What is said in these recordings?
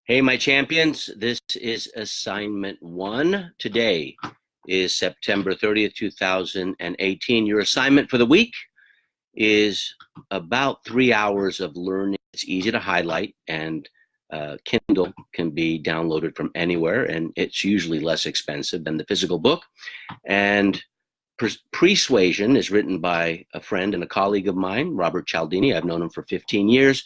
Hey, my champions, this is assignment 1. Today is September 30th, 2018. Your assignment for the week is about 3 hours of learning. It's easy to highlight, and Kindle can be downloaded from anywhere, and it's usually less expensive than the physical book. And Pre-Suasion is written by a friend and a colleague of mine, Robert Cialdini. I've known him for 15 years.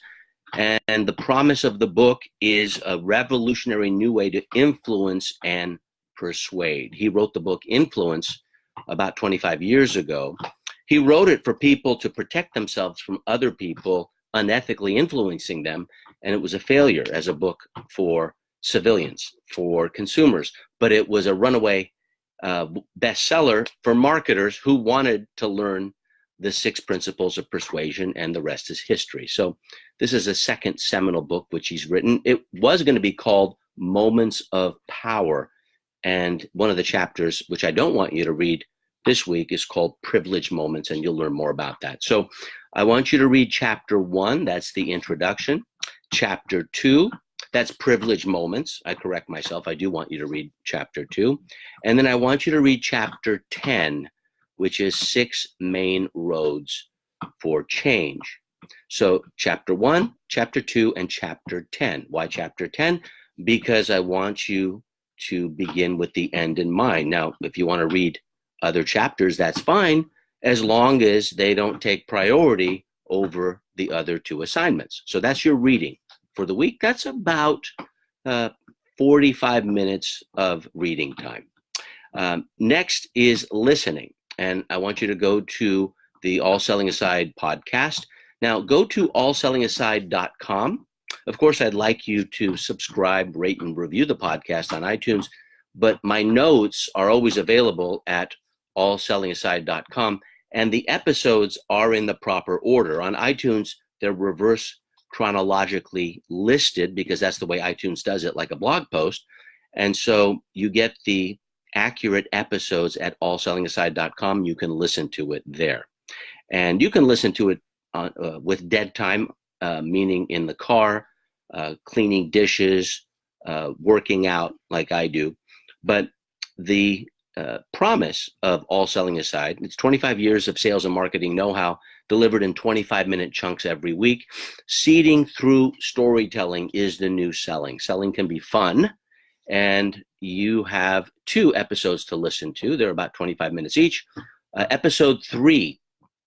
And the promise of the book is a revolutionary new way to influence and persuade. He wrote the book Influence about 25 years ago. He wrote it for people to protect themselves from other people unethically influencing them, and it was a failure as a book for civilians, for consumers. But it was a runaway bestseller for marketers who wanted to learn the 6 principles of persuasion, and the rest is history. So this is a second seminal book which he's written. It was going to be called Moments of Power. And one of the chapters, which I don't want you to read this week, is called Privileged Moments, and you'll learn more about that. So I want you to read chapter 1. That's the introduction. Chapter 2, that's Privileged Moments. I correct myself. I do want you to read chapter 2. And then I want you to read chapter 10, which is 6 main roads for change. So chapter 1, chapter 2, and chapter 10. Why chapter 10? Because I want you to begin with the end in mind. Now, if you want to read other chapters, that's fine, as long as they don't take priority over the other 2 assignments. So that's your reading for the week. That's about 45 minutes of reading time. Next is listening. And I want you to go to the All Selling Aside podcast. Now, go to allsellingaside.com. Of course, I'd like you to subscribe, rate, and review the podcast on iTunes, but my notes are always available at allsellingaside.com, and the episodes are in the proper order. On iTunes, they're reverse chronologically listed because that's the way iTunes does it, like a blog post. And so you get the accurate episodes at allsellingaside.com. You can listen to it there. And you can listen to it with dead time, meaning in the car, cleaning dishes, working out like I do. But the promise of All Selling Aside, it's 25 years of sales and marketing know-how delivered in 25-minute chunks every week. Seeding through storytelling is the new selling. Selling can be fun, and you have 2 episodes to listen to. They're about 25 minutes each. Episode 3,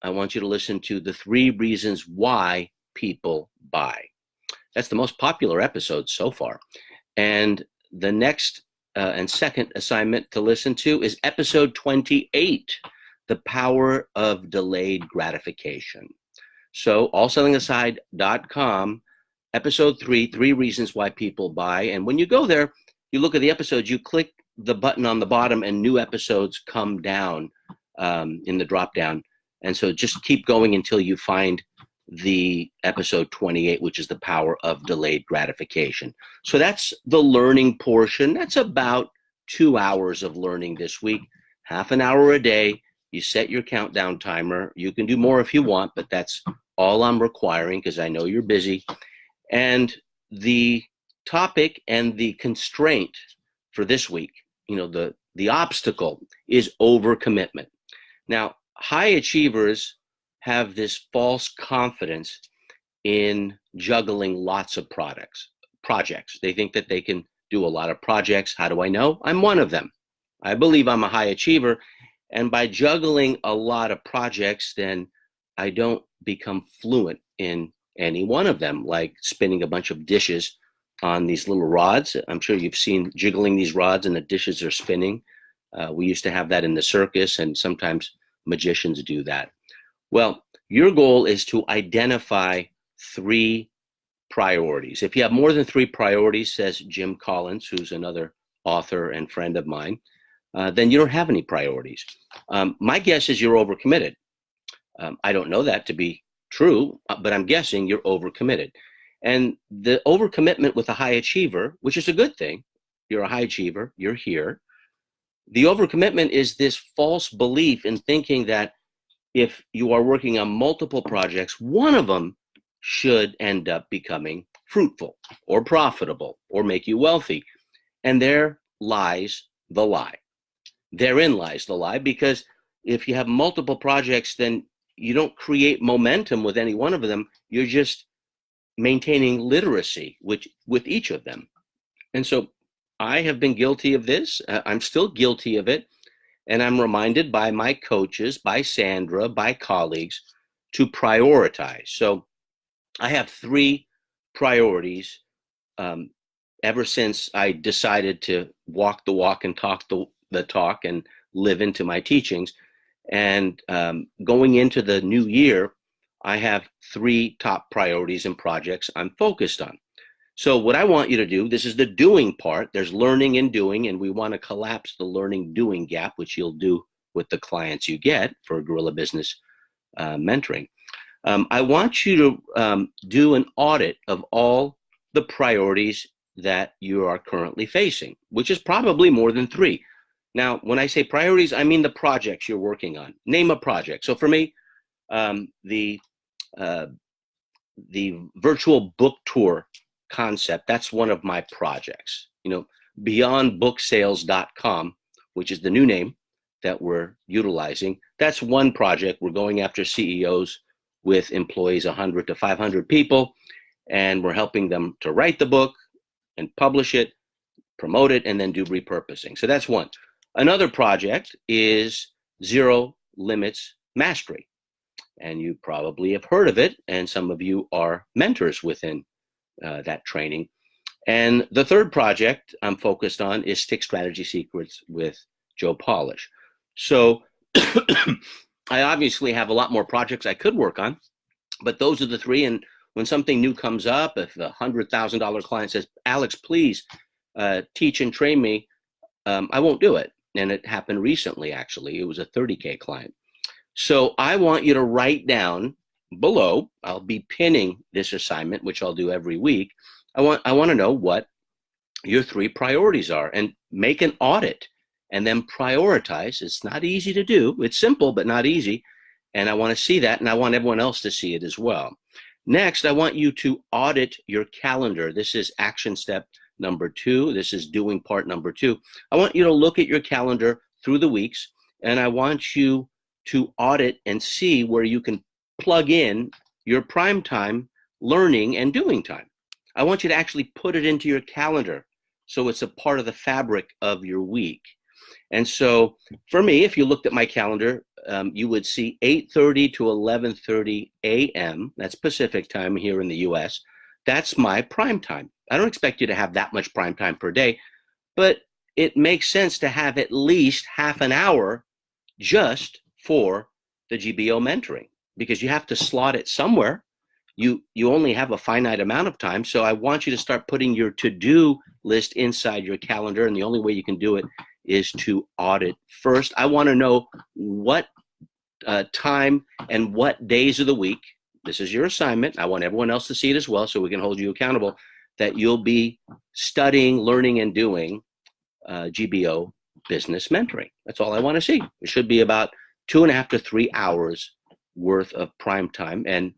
I want you to listen to the 3 reasons why people buy. That's the most popular episode so far. And the next and second assignment to listen to is episode 28, The Power of Delayed Gratification. So allsellingaside.com, episode 3, 3 reasons why people buy. And when you go there, you look at the episodes, you click the button on the bottom, and new episodes come down in the drop down. And so just keep going until you find the episode 28, which is the power of delayed gratification. So that's the learning portion. That's about 2 hours of learning this week, half an hour a day. You set your countdown timer. You can do more if you want, but that's all I'm requiring because I know you're busy. And the topic and the constraint for this week, the obstacle is overcommitment. Now, high achievers have this false confidence in juggling lots of projects. They think that they can do a lot of projects. How do I know? I'm one of them. I believe I'm a high achiever, and by juggling a lot of projects, then I don't become fluent in any one of them, like spinning a bunch of dishes on these little rods. I'm sure you've seen jiggling these rods and the dishes are spinning. We used to have that in the circus, and sometimes magicians do that. Well, your goal is to identify 3 priorities. If you have more than 3 priorities, says Jim Collins, who's another author and friend of mine, then you don't have any priorities. My guess is you're overcommitted. I don't know that to be true, but I'm guessing you're overcommitted. And the overcommitment with a high achiever, which is a good thing, you're a high achiever, you're here. The overcommitment is this false belief in thinking that if you are working on multiple projects, one of them should end up becoming fruitful or profitable or make you wealthy. And there lies the lie. Therein lies the lie, because if you have multiple projects, then you don't create momentum with any one of them. You're just maintaining literacy with each of them. And so I have been guilty of this. I'm still guilty of it. And I'm reminded by my coaches, by Sandra, by colleagues, to prioritize. So I have 3 priorities ever since I decided to walk the walk and talk the talk and live into my teachings. And going into the new year, I have 3 top priorities and projects I'm focused on. So what I want you to do, this is the doing part. There's learning and doing, and we want to collapse the learning-doing gap, which you'll do with the clients you get for Guerrilla Business Mentoring. I want you to do an audit of all the priorities that you are currently facing, which is probably more than 3. Now, when I say priorities, I mean the projects you're working on. Name a project. So for me, the virtual book tour concept, that's one of my projects. beyondbooksales.com, which is the new name that we're utilizing. That's one project. We're going after CEOs with employees 100 to 500 people, and we're helping them to write the book and publish it, promote it, and then do repurposing. So that's one. Another project is Zero Limits Mastery. And you probably have heard of it, and some of you are mentors within that training. And the third project I'm focused on is Stick Strategy Secrets with Joe Polish. So I obviously have a lot more projects I could work on, but those are the 3. And when something new comes up, if a $100,000 client says, Alex, please teach and train me, I won't do it. And it happened recently, actually. It was a $30K client. So I want you to write down below. I'll be pinning this assignment, which I'll do every week. I want to know what your 3 priorities are, and make an audit and then prioritize. It's not easy to do. It's simple, but not easy. And I want to see that, and I want everyone else to see it as well. Next, I want you to audit your calendar. This is action step number 2. This is doing part number 2. I want you to look at your calendar through the weeks, and I want you to audit and see where you can plug in your prime time learning and doing time. I want you to actually put it into your calendar so it's a part of the fabric of your week. And so for me, if you looked at my calendar, you would see 8:30 to 11:30 a.m. That's Pacific time here in the US. That's my prime time. I don't expect you to have that much prime time per day, but it makes sense to have at least half an hour just for the GBO mentoring, because you have to slot it somewhere. You only have a finite amount of time. So I want you to start putting your to-do list inside your calendar. And the only way you can do it is to audit first. I want to know what time and what days of the week. This is your assignment. I want everyone else to see it as well, so we can hold you accountable, that you'll be studying, learning, and doing GBO business mentoring. That's all I want to see. It should be about 2.5 to 3 hours worth of prime time. And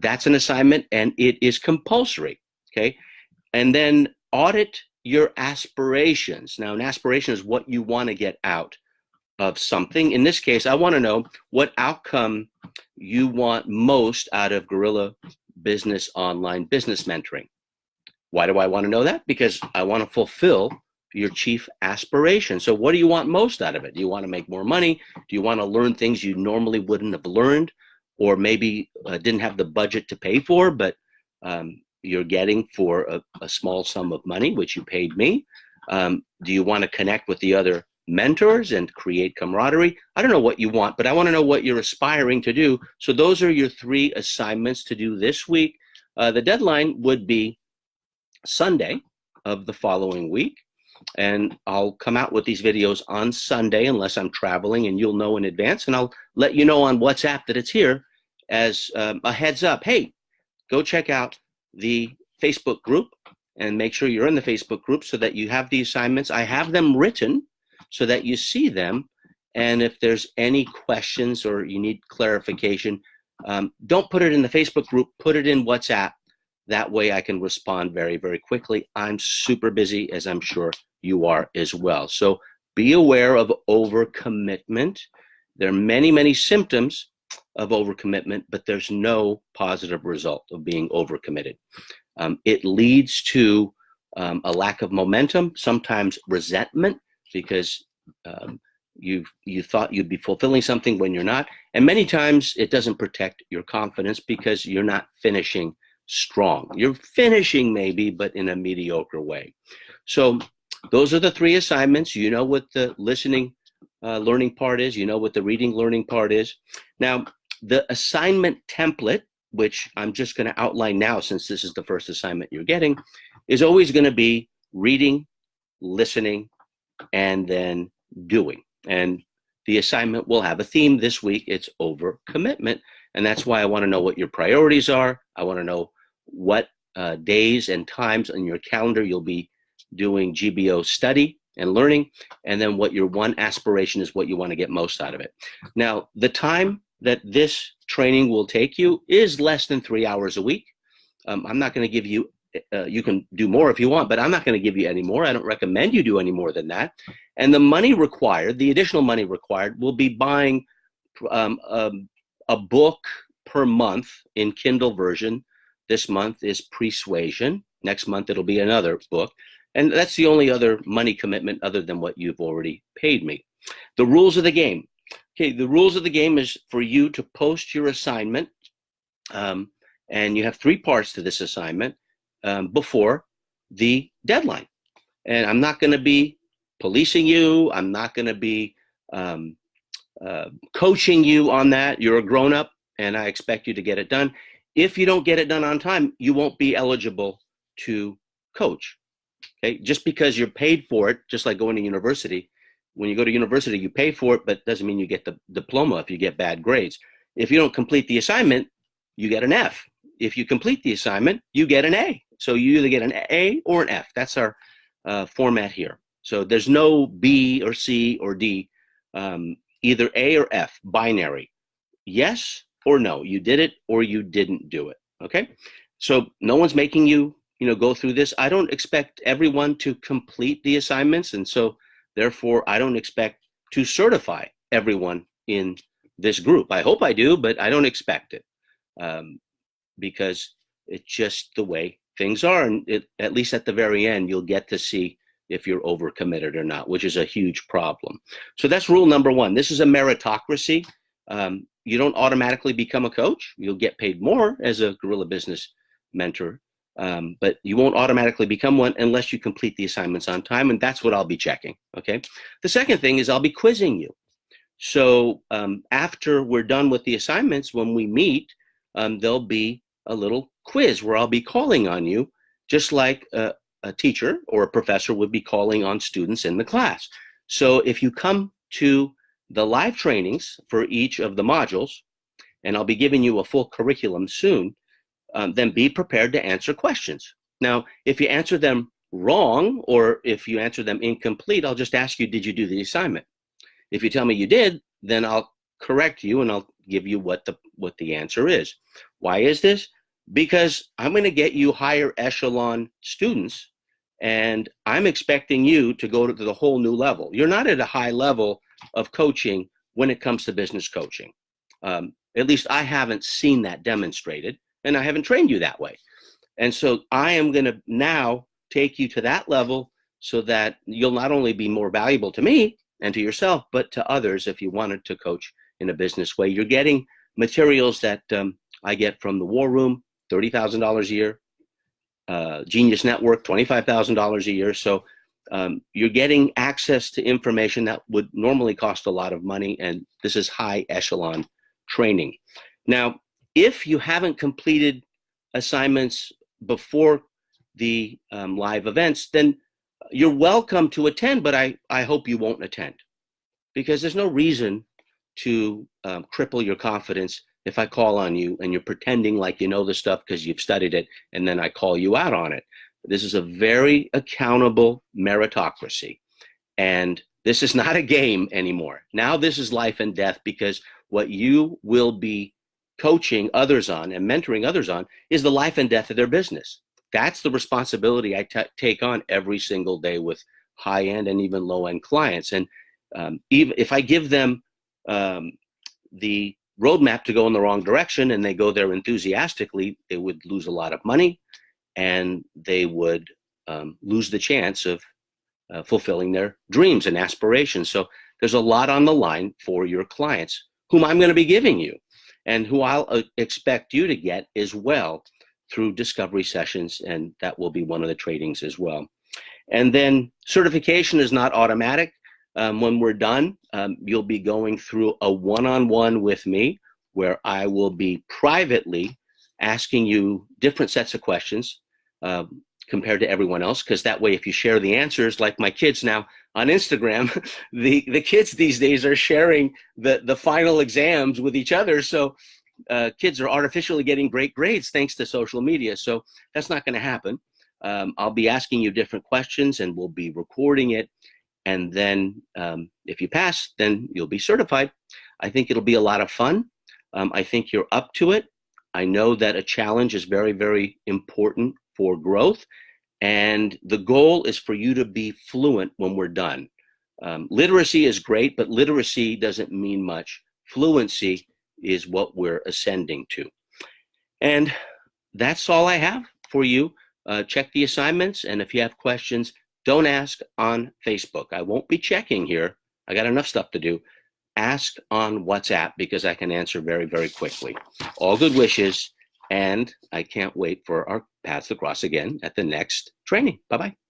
that's an assignment, and it is compulsory. Okay. And then audit your aspirations. Now, an aspiration is what you want to get out of something. In this case, I want to know what outcome you want most out of Guerrilla Business Online Business Mentoring. Why do I want to know that? Because I want to fulfill your chief aspiration. So what do you want most out of it? Do you want to make more money? Do you want to learn things you normally wouldn't have learned, or maybe didn't have the budget to pay for, but you're getting for a small sum of money, which you paid me? Do you want to connect with the other mentors and create camaraderie? I don't know what you want, but I want to know what you're aspiring to do. So those are your 3 assignments to do this week. The deadline would be Sunday of the following week. And I'll come out with these videos on Sunday unless I'm traveling, and you'll know in advance. And I'll let you know on WhatsApp that it's here as a heads up. Hey, go check out the Facebook group and make sure you're in the Facebook group so that you have the assignments. I have them written so that you see them. And if there's any questions or you need clarification, don't put it in the Facebook group, put it in WhatsApp That way I can respond very, very quickly. I'm super busy, as I'm sure you are as well. So be aware of overcommitment. There are many, many symptoms of overcommitment, but there's no positive result of being overcommitted. It leads to a lack of momentum, sometimes resentment, because you thought you'd be fulfilling something when you're not. And many times it doesn't protect your confidence because you're not finishing strong. You're finishing maybe, but in a mediocre way. So those are the 3 assignments. You know what the listening learning part is. You know what the reading learning part is. Now, the assignment template, which I'm just going to outline now since this is the first assignment you're getting, is always going to be reading, listening, and then doing. And the assignment will have a theme this week. It's overcommitment. And that's why I want to know what your priorities are. I want to know what days and times on your calendar you'll be doing GBO study and learning, and then what your one aspiration is, what you want to get most out of it. Now, the time that this training will take you is less than 3 hours a week. I'm not going to give you, you can do more if you want, but I'm not going to give you any more. I don't recommend you do any more than that. And the money required, the additional money required, will be buying a book per month in Kindle version. This month is Pre-Suasion. Next month, it'll be another book. And that's the only other money commitment other than what you've already paid me. The rules of the game. Okay, the rules of the game is for you to post your assignment, and you have 3 parts to this assignment before the deadline. And I'm not going to be policing you. I'm not going to be coaching you on that. You're a grown-up, and I expect you to get it done. If you don't get it done on time, you won't be eligible to coach. Okay, just because you're paid for it, just like going to university. When you go to university, you pay for it, but it doesn't mean you get the diploma if you get bad grades. If you don't complete the assignment, you get an F. If you complete the assignment, you get an A. So you either get an A or an F. That's our format here. So there's no B or C or D, either A or F, binary. Yes or no, you did it or you didn't do it, okay? So no one's making you, go through this. I don't expect everyone to complete the assignments, and so therefore I don't expect to certify everyone in this group. I hope I do, but I don't expect it because it's just the way things are, and at least at the very end, you'll get to see if you're overcommitted or not, which is a huge problem. So that's rule number 1. This is a meritocracy. You don't automatically become a coach. You'll get paid more as a guerrilla business mentor, but you won't automatically become one unless you complete the assignments on time, and that's what I'll be checking, okay? The second thing is I'll be quizzing you. So after we're done with the assignments, when we meet, there'll be a little quiz where I'll be calling on you, just like a teacher or a professor would be calling on students in the class. So if you come to the live trainings for each of the modules, and I'll be giving you a full curriculum soon, then be prepared to answer questions. Now, if you answer them wrong, or if you answer them incomplete, I'll just ask you, did you do the assignment? If you tell me you did, then I'll correct you and I'll give you what the answer is. Why is this? Because I'm going to get you higher echelon students, and I'm expecting you to go to the whole new level. You're not at a high level of coaching when it comes to business coaching. At least I haven't seen that demonstrated, and I haven't trained you that way. And so I am going to now take you to that level so that you'll not only be more valuable to me and to yourself, but to others if you wanted to coach in a business way. You're getting materials that I get from the War Room, $30,000 a year, Genius Network, $25,000 a year. So you're getting access to information that would normally cost a lot of money, and this is high echelon training. Now, if you haven't completed assignments before the live events, then you're welcome to attend, but I hope you won't attend, because there's no reason to cripple your confidence if I call on you and you're pretending like you know the stuff because you've studied it, and then I call you out on it. This is a very accountable meritocracy, and this is not a game anymore. Now this is life and death, because what you will be coaching others on and mentoring others on is the life and death of their business. That's the responsibility I take on every single day with high-end and even low-end clients. And even if I give them the roadmap to go in the wrong direction and they go there enthusiastically, they would lose a lot of money and they would lose the chance of fulfilling their dreams and aspirations. So there's a lot on the line for your clients, whom I'm going to be giving you and who I'll expect you to get as well through discovery sessions, and that will be one of the trainings as well. And then certification is not automatic. When we're done, you'll be going through a one-on-one with me where I will be privately asking you different sets of questions compared to everyone else, because that way if you share the answers, like my kids now on Instagram, the kids these days are sharing the final exams with each other. So kids are artificially getting great grades thanks to social media. So that's not going to happen. I'll be asking you different questions and we'll be recording it. And then if you pass, then you'll be certified. I think it'll be a lot of fun. I think you're up to it. I know that a challenge is very, very important for growth. And the goal is for you to be fluent when we're done. Literacy is great, but literacy doesn't mean much. Fluency is what we're ascending to. And that's all I have for you. Check the assignments. And if you have questions, don't ask on Facebook. I won't be checking here. I got enough stuff to do. Ask on WhatsApp because I can answer very, very quickly. All good wishes. And I can't wait for our paths to cross again at the next training. Bye-bye.